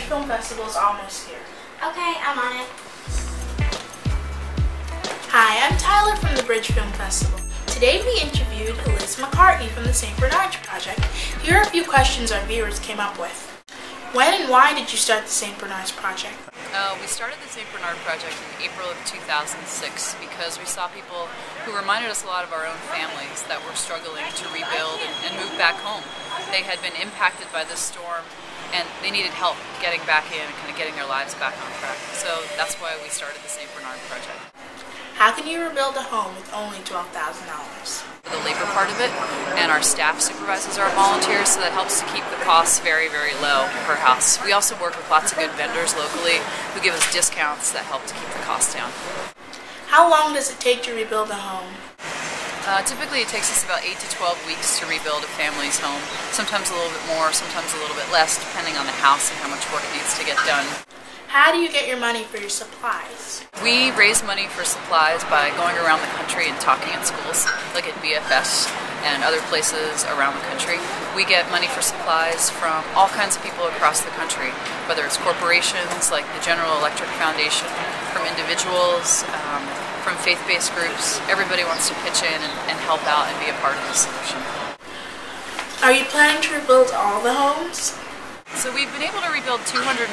Bridge Film Festival is almost here. Okay, I'm on it. Hi, I'm Tyler from the Bridge Film Festival. Today we interviewed Liz McCartney from the St. Bernard's Project. Here are a few questions our viewers came up with. When and why did you start the St. Bernard's Project? We started the St. Bernard Project in April of 2006 because we saw people who reminded us a lot of our own families that were struggling to rebuild and move back home. They had been impacted by this storm and they needed help getting back in and kind of getting their lives back on track. So that's why we started the St. Bernard Project. How can you rebuild a home with only $12,000? The labor part of it, and our staff supervises our volunteers, so that helps to keep the costs very, very low per house. We also work with lots of good vendors locally who give us discounts that help to keep the costs down. How long does it take to rebuild a home? Typically it takes us about 8 to 12 weeks to rebuild a family's home. Sometimes a little bit more, sometimes a little bit less, depending on the house and how much work needs to get done. How do you get your money for your supplies? We raise money for supplies by going around the country and talking at schools, like at BFF and other places around the country. We get money for supplies from all kinds of people across the country, whether it's corporations like the General Electric Foundation, from individuals, from faith-based groups. Everybody wants to pitch in and help out and be a part of the solution. Are you planning to rebuild all the homes? So we've been able to rebuild 245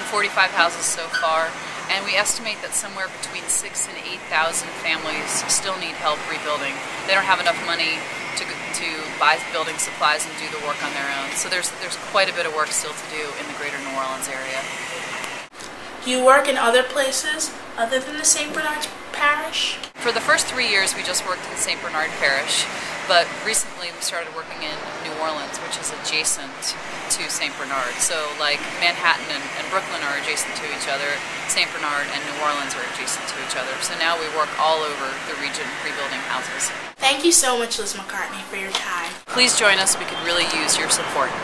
houses so far, and we estimate that somewhere between 6,000 and 8,000 families still need help rebuilding. They don't have enough money to buy building supplies and do the work on their own. So there's quite a bit of work still to do in the greater New Orleans area. Do you work in other places other than the St. Bernard's Parish? For the first 3 years we just worked in St. Bernard Parish, but recently we started working in New Orleans, which is adjacent to St. Bernard. So like Manhattan and Brooklyn are adjacent to each other, St. Bernard and New Orleans are adjacent to each other. So now we work all over the region rebuilding houses. Thank you so much, Liz McCartney, for your time. Please join us. We could really use your support.